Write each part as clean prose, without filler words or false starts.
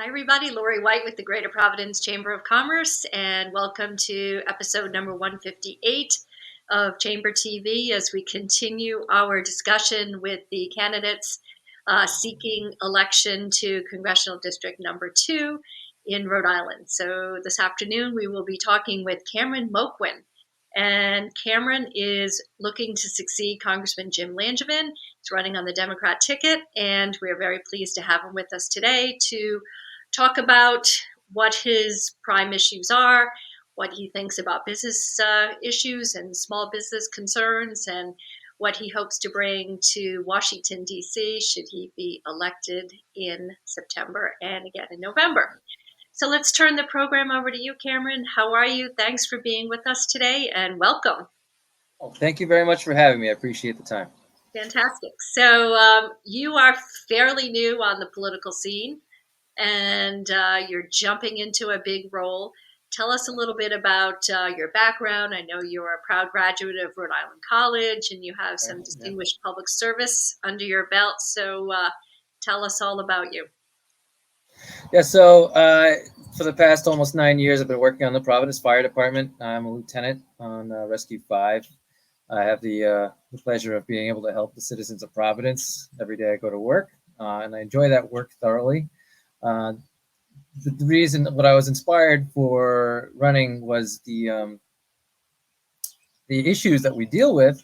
Hi, everybody. Laurie White with the Greater Providence Chamber of Commerce, and welcome to episode number 158 of Chamber TV as we continue our discussion with the candidates seeking election to Congressional District number 2 in Rhode Island. So this afternoon we will be talking with Cameron Moquin. And Cameron is looking to succeed Congressman Jim Langevin. He's running on the Democrat ticket, and we're very pleased to have him with us today to talk about what his prime issues are, what he thinks about business issues and small business concerns, and what he hopes to bring to Washington, D.C. should he be elected in September and again in November. So let's turn the program over to you, Cameron. How are you? Thanks for being with us today, and welcome. Oh, thank you very much for having me. I appreciate the time. Fantastic. So you are fairly new on the political scene, and you're jumping into a big role. Tell us a little bit about your background. I know you're a proud graduate of Rhode Island College, and you have some distinguished public service under your belt. So tell us all about you. Yeah, so for the past almost 9 years, I've been working on the Providence Fire Department. I'm a lieutenant on Rescue 5. I have the pleasure of being able to help the citizens of Providence every day I go to work, and I enjoy that work thoroughly. The reason what I was inspired for running was the issues that we deal with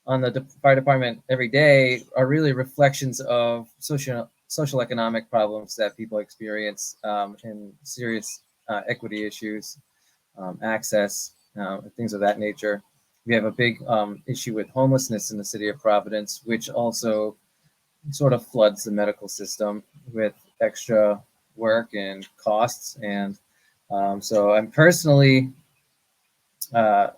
on the fire department every day are really reflections of social economic problems that people experience, and serious equity issues, access, things of that nature. We have a big issue with homelessness in the city of Providence, which also sort of floods the medical system with extra work and costs. And so I'm personally, I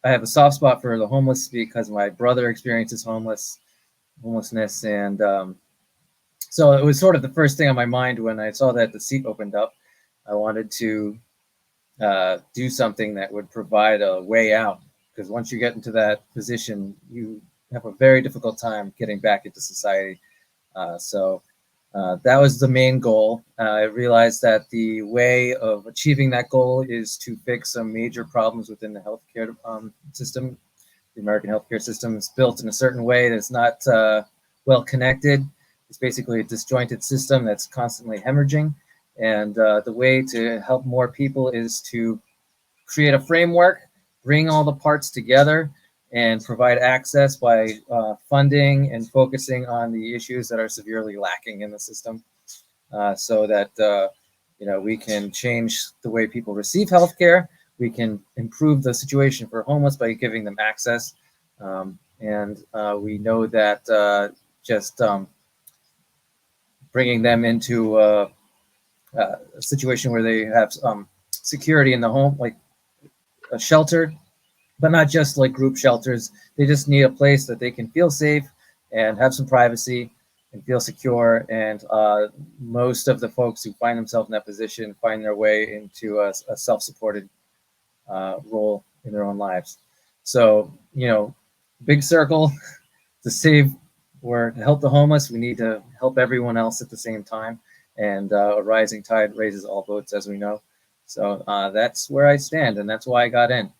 have a soft spot for the homeless because my brother experiences homelessness. And so it was sort of the first thing on my mind when I saw that the seat opened up. I wanted to do something that would provide a way out, because once you get into that position, you have a very difficult time getting back into society. So that was the main goal. I realized that the way of achieving that goal is to fix some major problems within the healthcare system. The American healthcare system is built in a certain way that's not well connected. It's basically a disjointed system that's constantly hemorrhaging. And the way to help more people is to create a framework, bring all the parts together, and provide access by funding and focusing on the issues that are severely lacking in the system, so that we can change the way people receive healthcare. We can improve the situation for homeless by giving them access, and we know that just bringing them into a situation where they have security in the home, like a shelter, but not just like group shelters. They just need a place that they can feel safe and have some privacy and feel secure. And most of the folks who find themselves in that position find their way into a self-supported role in their own lives. So, big circle to save or to help the homeless. We need to help everyone else at the same time. And a rising tide raises all boats, as we know. So that's where I stand, and that's why I got in.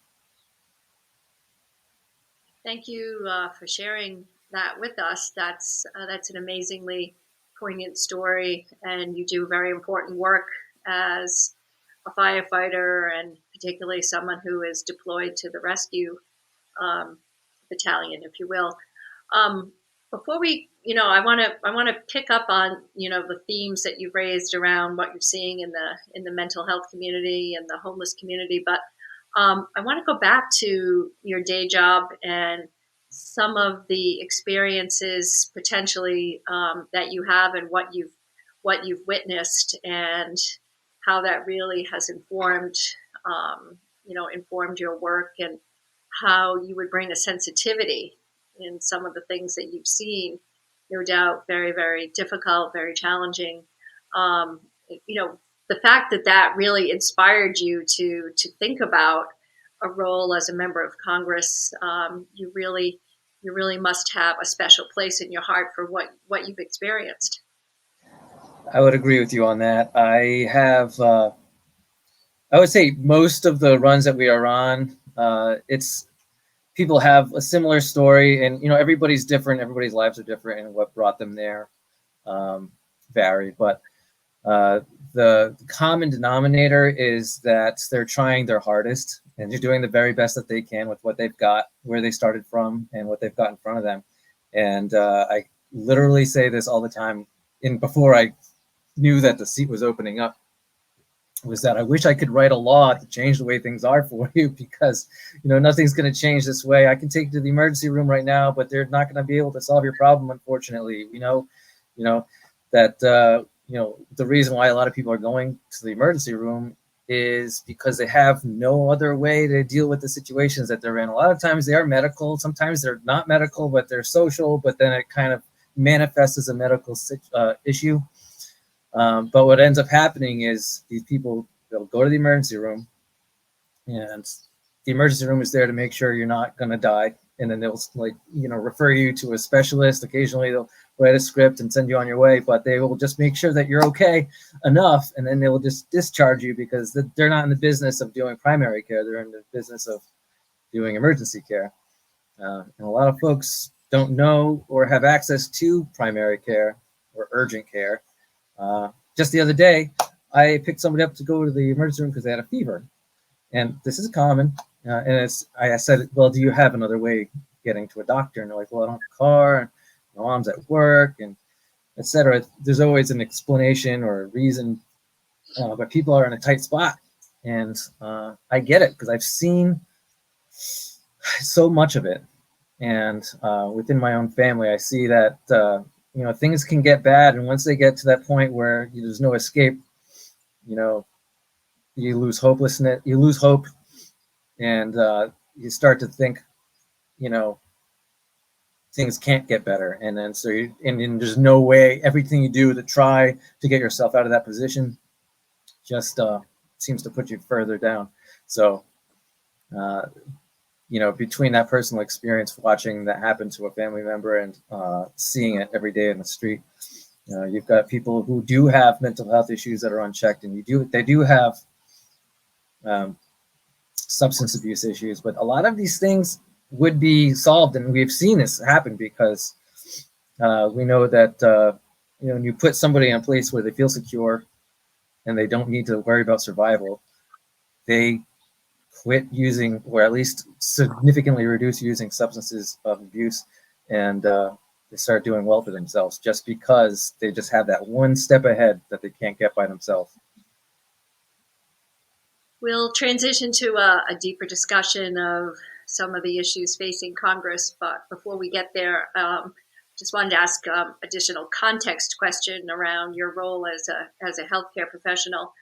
Thank you for sharing that with us. That's an amazingly poignant story, and you do very important work as a firefighter, and particularly someone who is deployed to the rescue battalion, if you will. Before we, I want to pick up on the themes that you've raised around what you're seeing in the mental health community and the homeless community, but I want to go back to your day job and some of the experiences potentially that you have and what you've witnessed, and how that really has informed your work, and how you would bring a sensitivity in some of the things that you've seen. No doubt, very, very difficult, very challenging. The fact that really inspired you to think about a role as a member of Congress, you really must have a special place in your heart for what you've experienced. I would agree with you on that. I would say most of the runs that we are on, it's people have a similar story, and everybody's different. Everybody's lives are different, and what brought them there um, vary. But uh, the common denominator is that they're trying their hardest, and they're doing the very best that they can with what they've got, where they started from, and what they've got in front of them. And I literally say this all the time. And before I knew that the seat was opening up, was that I wish I could write a law to change the way things are for you, because nothing's going to change this way. I can take you to the emergency room right now, but they're not going to be able to solve your problem, unfortunately. You know that the reason why a lot of people are going to the emergency room is because they have no other way to deal with the situations that they're in. A lot of times they are medical, sometimes they're not medical, but they're social, but then it kind of manifests as a medical issue. But what ends up happening is these people, they'll go to the emergency room, and the emergency room is there to make sure you're not going to die. And then they'll refer you to a specialist. Occasionally they'll write a script and send you on your way, but they will just make sure that you're okay enough. And then they will just discharge you, because they're not in the business of doing primary care. They're in the business of doing emergency care. And a lot of folks don't know or have access to primary care or urgent care. Just the other day, I picked somebody up to go to the emergency room because they had a fever. And this is common. And I said, well, do you have another way getting to a doctor? And they're like, well, I don't have a car, and my mom's at work, and et cetera. There's always an explanation or a reason, but people are in a tight spot. And I get it, because I've seen so much of it. And within my own family, I see that things can get bad, and once they get to that point where there's no escape, you lose hopelessness, you lose hope, and you start to think, things can't get better, and then and there's no way. Everything you do to try to get yourself out of that position just seems to put you further down. So. Between that personal experience, watching that happen to a family member, and seeing it every day in the street, you've got people who do have mental health issues that are unchecked, and they do have substance abuse issues, but a lot of these things would be solved, and we've seen this happen because we know that when you put somebody in a place where they feel secure and they don't need to worry about survival, they quit using, or at least significantly reduce using substances of abuse, and they start doing well for themselves, just because they just have that one step ahead that they can't get by themselves. We'll transition to a deeper discussion of some of the issues facing Congress, but before we get there, just wanted to ask additional context question around your role as a healthcare professional.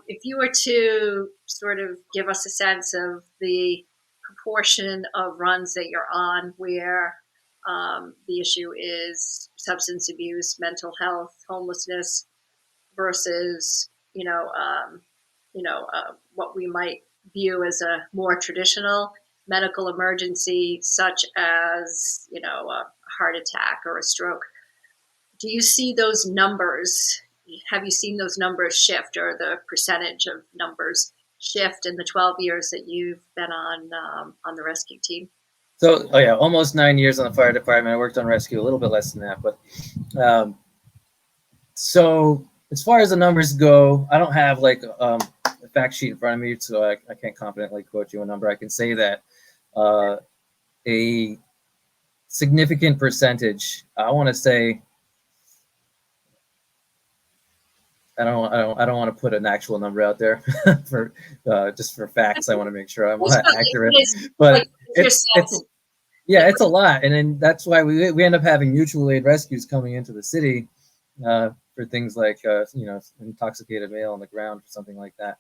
If you were to sort of give us a sense of the proportion of runs that you're on where the issue is substance abuse, mental health, homelessness versus, what we might view as a more traditional medical emergency, such as, a heart attack or a stroke. Do you see those numbers? Have you seen those numbers shift, or the percentage of numbers shift in the 12 years that you've been on the rescue team? So, almost 9 years on the fire department. I worked on rescue a little bit less than that, but so as far as the numbers go, I don't have like a fact sheet in front of me, so I can't confidently quote you a number. I can say that a significant percentage, I want to say, I don't want to put an actual number out there for just for facts. I want to make sure I'm accurate, but it's it's a lot, and then that's why we end up having mutual aid rescues coming into the city for things like intoxicated male on the ground or something like that.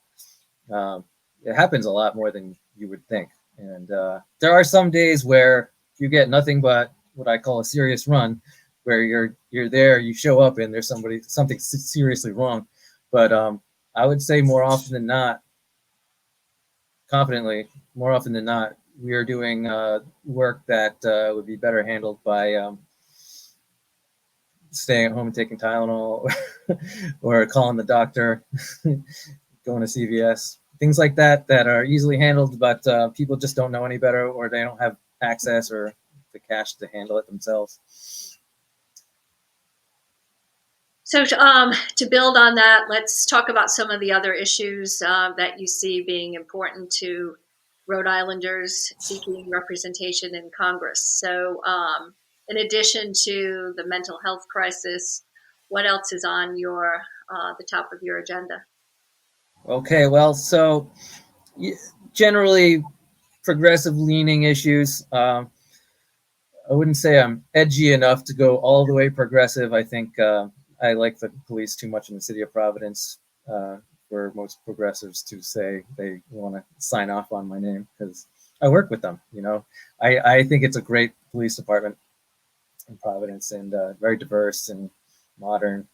It happens a lot more than you would think, and there are some days where you get nothing but what I call a serious run, where you're there, you show up, and there's something seriously wrong. But I would say more often than not, confidently, more often than not, we are doing work that would be better handled by staying at home and taking Tylenol, or calling the doctor, going to CVS, things like that that are easily handled, but people just don't know any better, or they don't have access or the cash to handle it themselves. So to build on that, let's talk about some of the other issues that you see being important to Rhode Islanders seeking representation in Congress. So in addition to the mental health crisis, what else is on your the top of your agenda? Okay, well, so generally progressive leaning issues. I wouldn't say I'm edgy enough to go all the way progressive. I think I like the police too much in the city of Providence for most progressives to say they want to sign off on my name, because I work with them. I think it's a great police department in Providence, and very diverse and modern.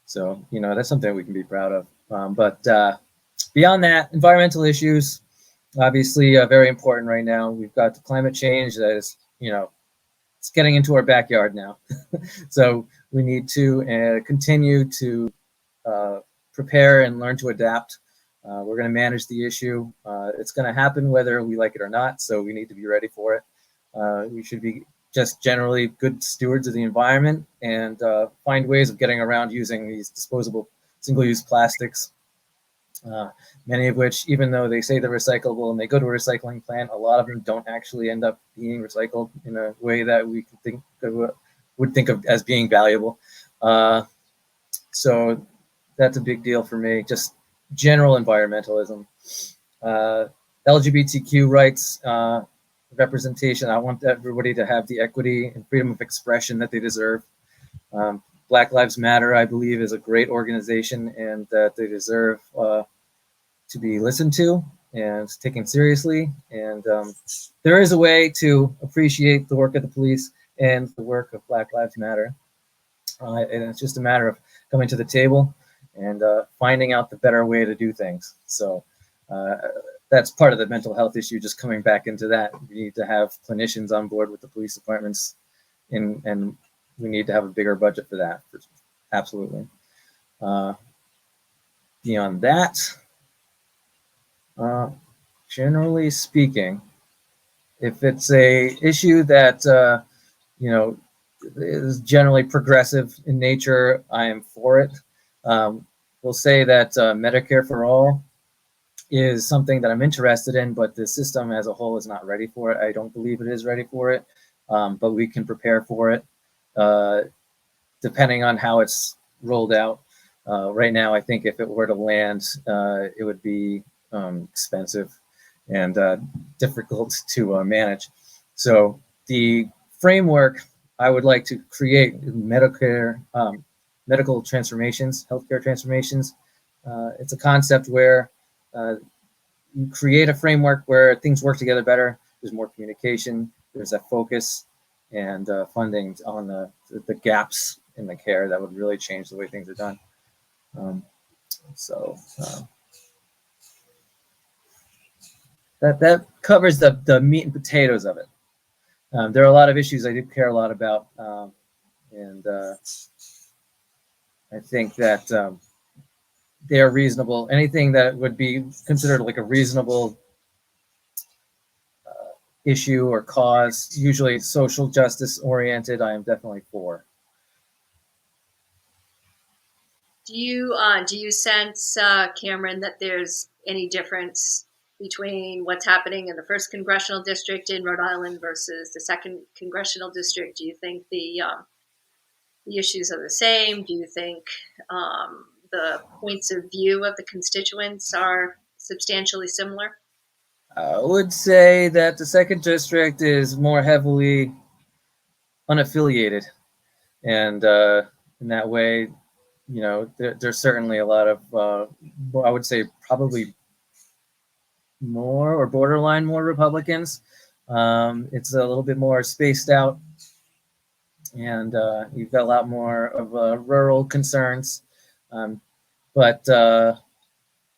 So, that's something we can be proud of. But beyond that, environmental issues, obviously very important right now. We've got the climate change that is, it's getting into our backyard now. So we need to continue to prepare and learn to adapt. We're going to manage the issue. It's going to happen whether we like it or not, so we need to be ready for it. We should be just generally good stewards of the environment, and find ways of getting around using these disposable single-use plastics, many of which, even though they say they're recyclable and they go to a recycling plant, a lot of them don't actually end up being recycled in a way that we would think of as being valuable. So that's a big deal for me. Just general environmentalism, LGBTQ rights, representation. I want everybody to have the equity and freedom of expression that they deserve. Black Lives Matter, I believe, is a great organization, and that they deserve to be listened to and taken seriously. And there is a way to appreciate the work of the police and the work of Black Lives Matter. And it's just a matter of coming to the table and finding out the better way to do things. So that's part of the mental health issue, just coming back into that. We need to have clinicians on board with the police departments, and we need to have a bigger budget for that. Absolutely. Beyond that, generally speaking, if it's a issue that is generally progressive in nature, I am for it. We'll say that Medicare for all is something that I'm interested in, but the system as a whole is not ready for it. I don't believe it is ready for it, but we can prepare for it depending on how it's rolled out. Right now, I think if it were to land, it would be expensive and difficult to manage. So the framework, I would like to create Medicare, medical transformations, healthcare transformations. It's a concept where you create a framework where things work together better. There's more communication. There's a focus and funding on the gaps in the care that would really change the way things are done. That covers the meat and potatoes of it. There are a lot of issues I do care a lot about, and I think that they are reasonable. Anything that would be considered like a reasonable issue or cause, usually social justice oriented, I am definitely for. Do you sense, Cameron, that there's any difference between what's happening in the first congressional district in Rhode Island versus the second congressional district? Do you think the issues are the same? Do you think the points of view of the constituents are substantially similar? I would say that the second district is more heavily unaffiliated, and in that way, there's certainly a lot of, I would say, probably more or borderline more Republicans. It's a little bit more spaced out, and you've got a lot more of rural concerns, but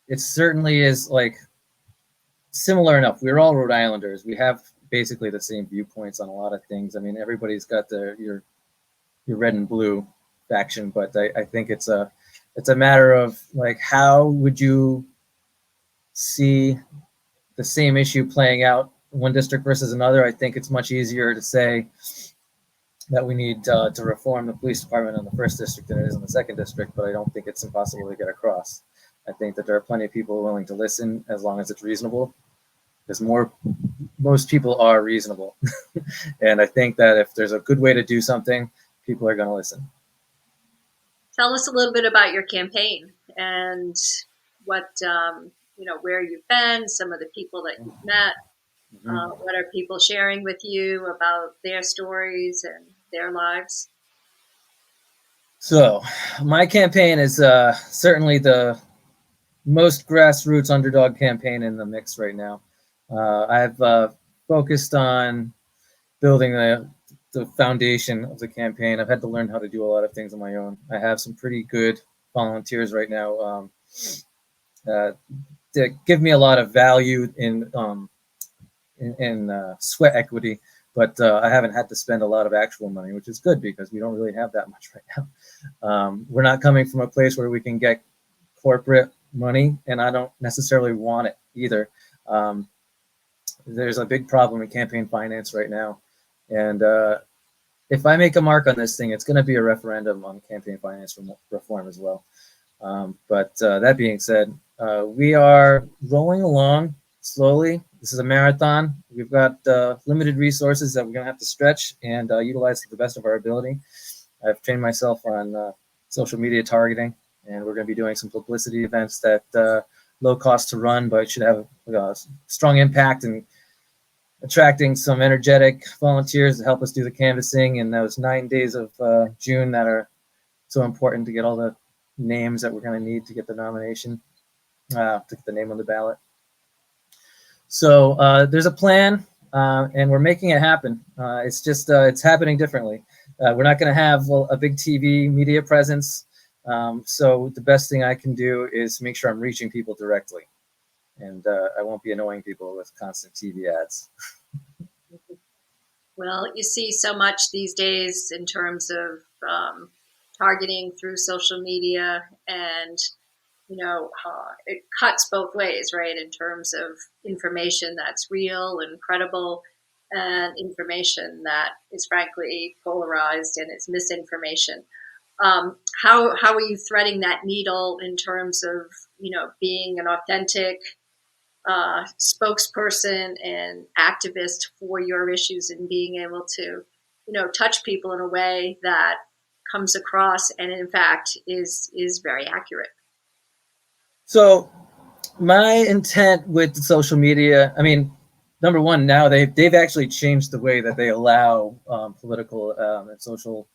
it certainly is like similar enough. We're all Rhode Islanders. We have basically the same viewpoints on a lot of things. I mean, everybody's got your your red and blue faction, but I think it's a matter of like how would you see the same issue playing out one district versus another. I think it's much easier to say that we need to reform the police department in the first district than it is in the second district, but I don't think it's impossible to get across. I think that there are plenty of people willing to listen as long as it's reasonable, because most people are reasonable. And I think that if there's a good way to do something, people are going to listen. Tell us a little bit about your campaign and what, where you've been, some of the people that you've met. Mm-hmm. What are people sharing with you about their stories and their lives? So, my campaign is certainly the most grassroots underdog campaign in the mix right now. I've focused on building the foundation of the campaign. I've had to learn how to do a lot of things on my own. I have some pretty good volunteers right now that give me a lot of value in sweat equity, but I haven't had to spend a lot of actual money, which is good because we don't really have that much right now. We're not coming from a place where we can get corporate money, and I don't necessarily want it either. There's a big problem in campaign finance right now, and if I make a mark on this thing, it's going to be a referendum on campaign finance reform as well. But that being said, we are rolling along slowly. This is a marathon. We've got limited resources that we're going to have to stretch and utilize to the best of our ability. I've trained myself on social media targeting, and we're going to be doing some publicity events that low cost to run, but should have a strong impact and attracting some energetic volunteers to help us do the canvassing in those 9 days of June that are so important to get all the names that we're going to need to get the nomination, to get the name on the ballot. So there's a plan, and we're making it happen. It's just it's happening differently. We're not going to have a big TV media presence. So the best thing I can do is make sure I'm reaching people directly, and I won't be annoying people with constant TV ads. Well, you see so much these days in terms of targeting through social media, and it cuts both ways, right? In terms of information that's real and credible, and information that is frankly polarized and is misinformation. How are you threading that needle in terms of being an authentic spokesperson and activist for your issues, and being able to touch people in a way that comes across and in fact is very accurate? So my intent with social media, I mean, number one, now they've actually changed the way that they allow political and social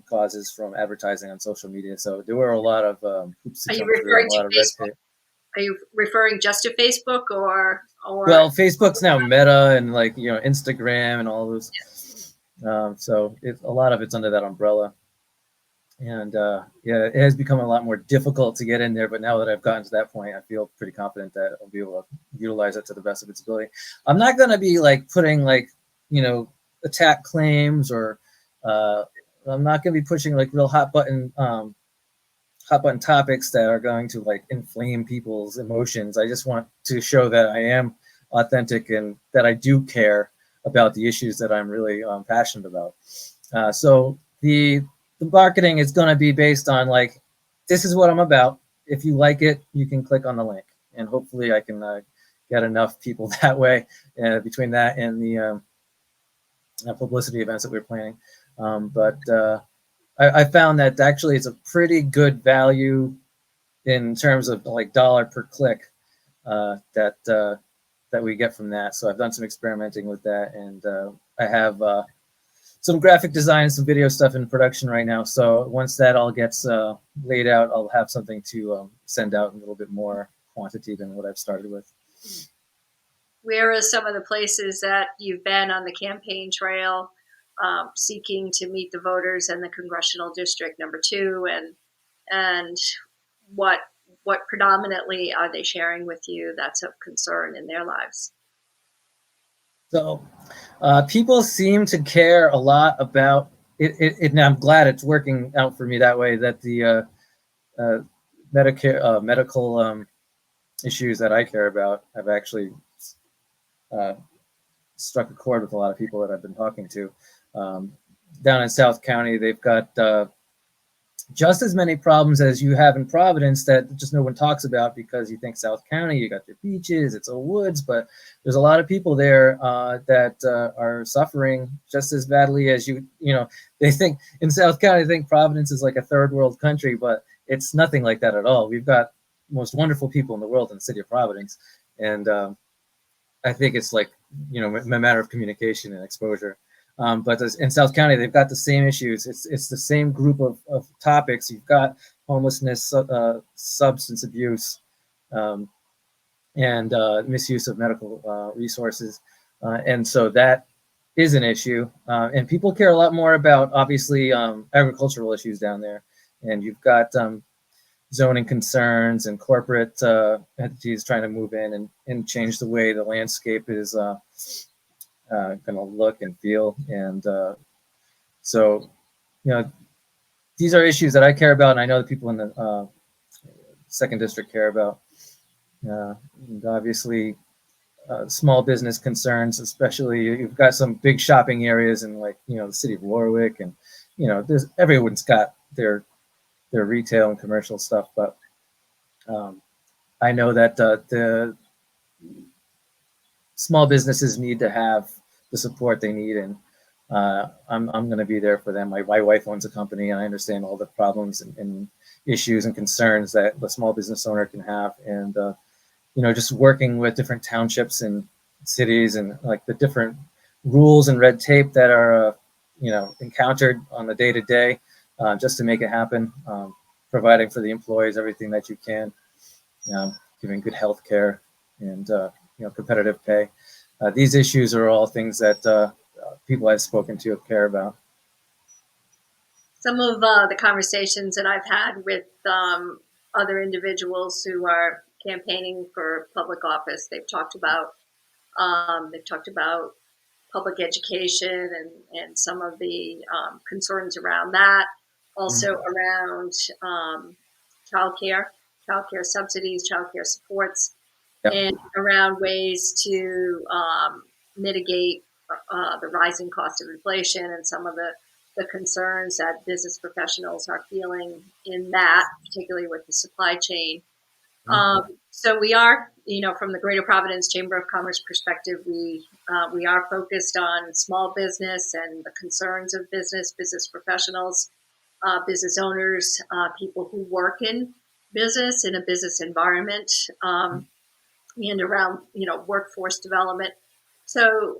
causes from advertising on social media. So there were a lot of hoops to Are you jump through, referring and a to lot of red Facebook? tape. Are you referring just to Facebook, or Well, Facebook's now Meta and Instagram and all those. So a lot of it's under that umbrella. And yeah, it has become a lot more difficult to get in there. But now that I've gotten to that point, I feel pretty confident that I'll be able to utilize it to the best of its ability. I'm not going to be putting attack claims, or I'm not going to be pushing real hot button topics that are going to inflame people's emotions. I just want to show that I am authentic and that I do care about the issues that I'm really passionate about. So the marketing is going to be based on this is what I'm about. If you like it, you can click on the link, and hopefully I can get enough people that way between that and the publicity events that we're planning. But I found that actually it's a pretty good value in terms of dollar per click that we get from that. So I've done some experimenting with that, and I have some graphic design and some video stuff in production right now. So once that all gets laid out, I'll have something to send out in a little bit more quantity than what I've started with. Where are some of the places that you've been on the campaign trail, seeking to meet the voters in the Congressional District number 2, and what predominantly are they sharing with you that's of concern in their lives? So people seem to care a lot about and I'm glad it's working out for me that way. That the medical issues that I care about have actually uh, struck a chord with a lot of people that I've been talking to. Um, Down in South County, they've got just as many problems as you have in Providence that just no one talks about, because you think South County, you got your beaches, it's all woods, but there's a lot of people there that are suffering just as badly as you know, they think in South County, they think Providence is like a third world country, but it's nothing like that at all. We've got most wonderful people in the world in the city of Providence. And I think it's like, you know, a matter of communication and exposure. But in South County, they've got the same issues. It's the same group of topics. You've got homelessness, substance abuse, um, and misuse of medical resources. And so that is an issue. And people care a lot more about, obviously, agricultural issues down there. And you've got zoning concerns and corporate entities trying to move in and change the way the landscape is going to look and feel. And so, you know, these are issues that I care about, and I know the people in the second district care about. And obviously, small business concerns, especially you've got some big shopping areas in, like, you know, the city of Warwick, and you know, everyone's got their retail and commercial stuff, but I know that the small businesses need to have the support they need, and I'm going to be there for them. My wife owns a company, and I understand all the problems and issues and concerns that the small business owner can have, and you know, just working with different townships and cities, and like the different rules and red tape that are you know, encountered on the day to day, just to make it happen. Providing for the employees everything that you can, giving good health care, and you know, competitive pay. These issues are all things that people I've spoken to care about. Some of the conversations that I've had with other individuals who are campaigning for public office, they've talked about public education and some of the concerns around that, also around childcare, childcare subsidies, childcare supports, Yep. and around ways to mitigate the rising cost of inflation and some of the concerns that business professionals are feeling in that, particularly with the supply chain. So we are, you know, from the Greater Providence Chamber of Commerce perspective, we are focused on small business and the concerns of business professionals, business owners, people who work in business in a business environment, and around, you know, workforce development. So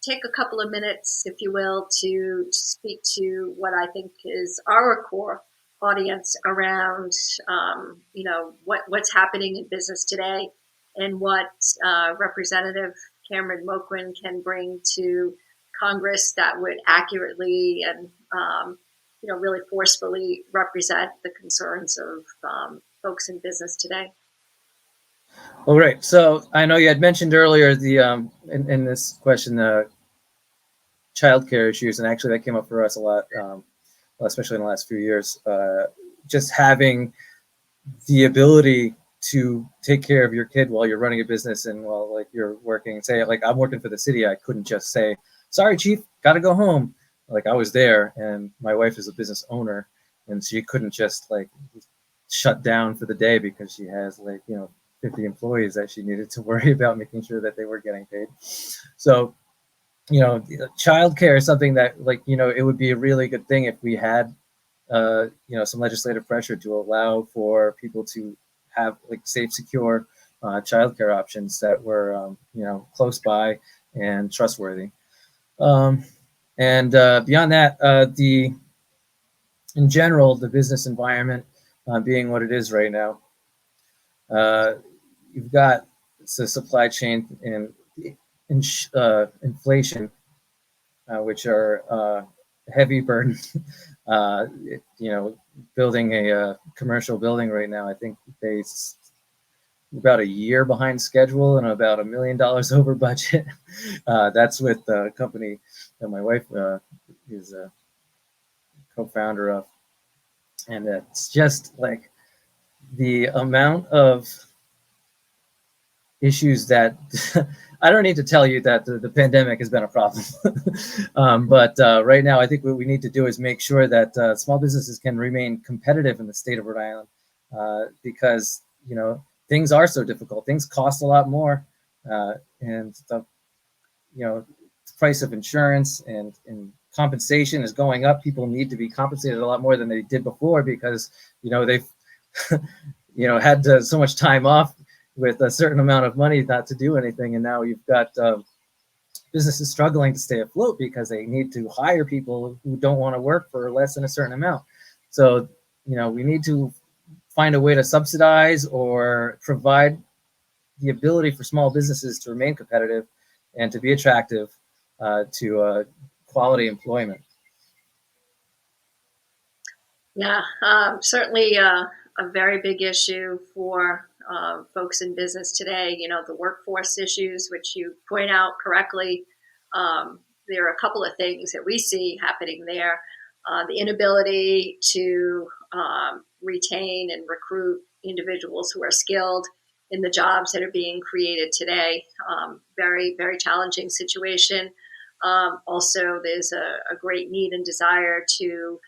take a couple of minutes, if you will, to speak to what I think is our core audience around, you know, what's happening in business today, and what Representative Cameron Moquin can bring to Congress that would accurately and you know, really forcefully represent the concerns of folks in business today. All right. So I know you had mentioned earlier the in this question, childcare issues, and actually that came up for us a lot, well, especially in the last few years. Just having the ability to take care of your kid while you're running a business and while, like, you're working. Say, like, I'm working for the city, I couldn't just say, "Sorry, chief, got to go home." Like, I was there, and my wife is a business owner, and she couldn't just, like, shut down for the day because she has, like, you know, 50 employees that she needed to worry about making sure that they were getting paid. So, you know, childcare is something that, like, you know, it would be a really good thing if we had you know, some legislative pressure to allow for people to have, like, safe, secure childcare options that were, you know, close by and trustworthy. And beyond that, in general, the business environment being what it is right now, you've got the supply chain and inflation, which are heavy burden. You know, building a commercial building right now, I think they about a year behind schedule and about $1 million over budget. That's with the company that my wife is co-founder of. And it's just like the amount of issues that I don't need to tell you that the pandemic has been a problem. But right now, I think what we need to do is make sure that small businesses can remain competitive in the state of Rhode Island, because, you know, things are so difficult. Things cost a lot more, and the, you know, price of insurance and compensation is going up. People need to be compensated a lot more than they did before because, you know, they've you know, had so much time off with a certain amount of money not to do anything, and now you've got businesses struggling to stay afloat because they need to hire people who don't want to work for less than a certain amount. So, you know, we need to find a way to subsidize or provide the ability for small businesses to remain competitive and to be attractive to quality employment. Yeah, certainly a very big issue for folks in business today. You know, the workforce issues, which you point out correctly. There are a couple of things that we see happening there. The inability to retain and recruit individuals who are skilled in the jobs that are being created today. Very, very challenging situation. Also, there's a great need and desire to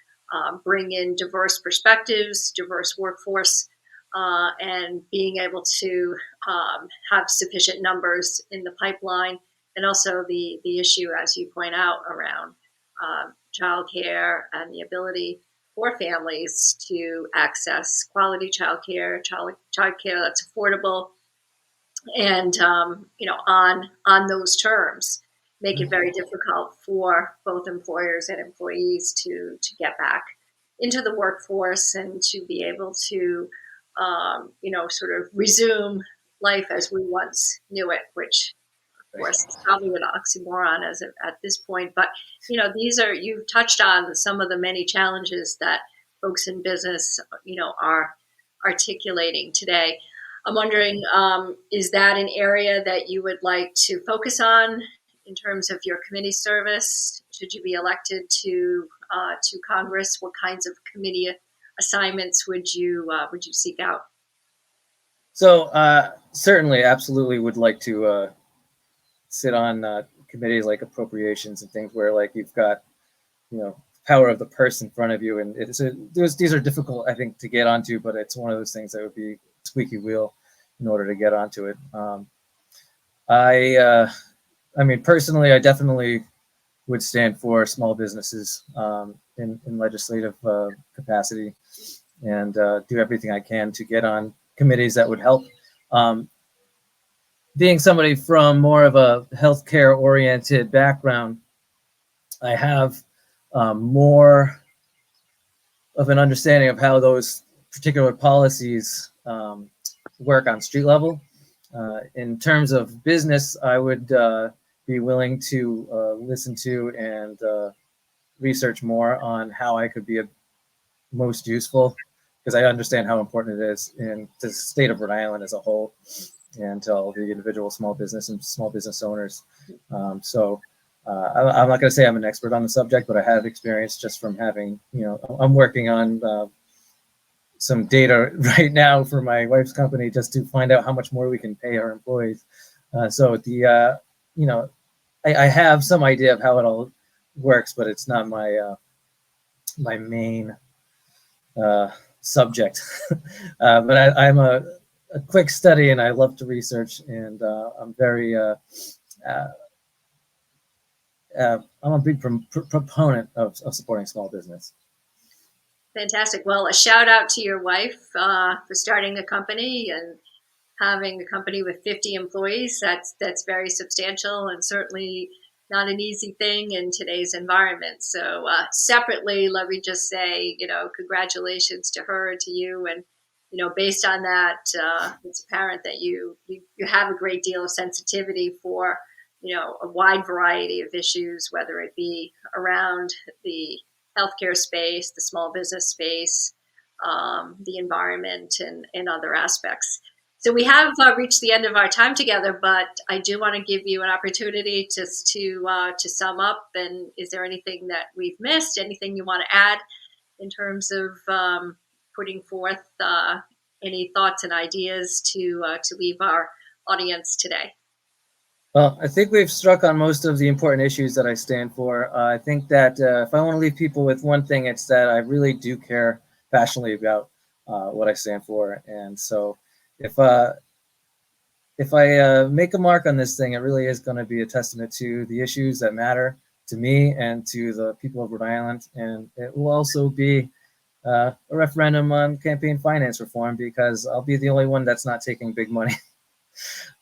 bring in diverse perspectives, diverse workforce, and being able to have sufficient numbers in the pipeline. And also the issue, as you point out, around childcare and the ability for families to access quality childcare that's affordable, and you know, on those terms, make it very difficult for both employers and employees to get back into the workforce and to be able to you know, sort of resume life as we once knew it, which of course is probably an oxymoron at this point. But you know, these are, you've touched on some of the many challenges that folks in business, you know, are articulating today. I'm wondering, is that an area that you would like to focus on in terms of your committee service? Should you be elected to Congress, what kinds of committee assignments would you seek out? So certainly, absolutely would like to sit on committees like appropriations and things where like you've got, you know, power of the purse in front of you, and these are difficult, I think, to get onto, but it's one of those things that would be squeaky wheel in order to get onto it. I mean, personally, I definitely would stand for small businesses in legislative capacity, and do everything I can to get on committees that would help. Being somebody from more of a healthcare oriented background, I have more of an understanding of how those particular policies work on street level. In terms of business, I would be willing to listen to and research more on how I could be most useful, because I understand how important it is in the state of Rhode Island as a whole, and to all the individual small business and small business owners. I'm not going to say I'm an expert on the subject, but I have experience just from having, you know, I'm working on some data right now for my wife's company just to find out how much more we can pay our employees. You know, I have some idea of how it all works, but it's not my my main subject. But I'm a quick study, and I love to research, and I'm very I'm a big proponent of supporting small business. Fantastic. Well, a shout out to your wife for starting a company and having a company with 50 employees. That's very substantial and certainly not an easy thing in today's environment. So separately, let me just say, you know, congratulations to her and to you. And you know, based on that, it's apparent that you have a great deal of sensitivity for, you know, a wide variety of issues, whether it be around the healthcare space, the small business space, the environment, and other aspects. So we have reached the end of our time together, but I do want to give you an opportunity just to sum up. And is there anything that we've missed? Anything you want to add in terms of putting forth any thoughts and ideas to leave our audience today? Well, I think we've struck on most of the important issues that I stand for. I think that if I want to leave people with one thing, it's that I really do care passionately about what I stand for. And so if uh, if I make a mark on this thing, it really is going to be a testament to the issues that matter to me and to the people of Rhode Island. And it will also be a referendum on campaign finance reform because I'll be the only one that's not taking big money.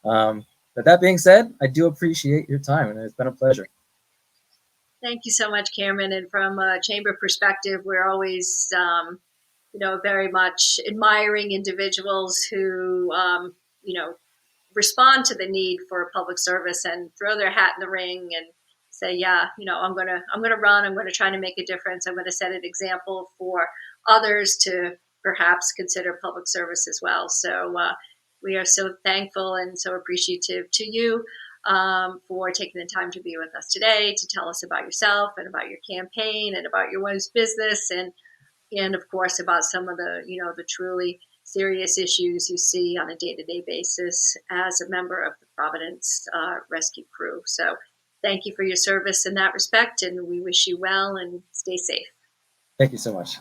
But that being said, I do appreciate your time, and it's been a pleasure. Thank you so much, Cameron. And from a chamber perspective, we're always, very much admiring individuals who, respond to the need for public service and throw their hat in the ring and say, yeah, I'm gonna run. I'm gonna try to make a difference. I'm gonna set an example for others to perhaps consider public service as well. So we are so thankful and so appreciative to you for taking the time to be with us today to tell us about yourself and about your campaign and about your wife's business and of course about some of the truly serious issues you see on a day-to-day basis as a member of the Providence rescue crew. So thank you for your service in that respect, and we wish you well and stay safe. Thank you so much.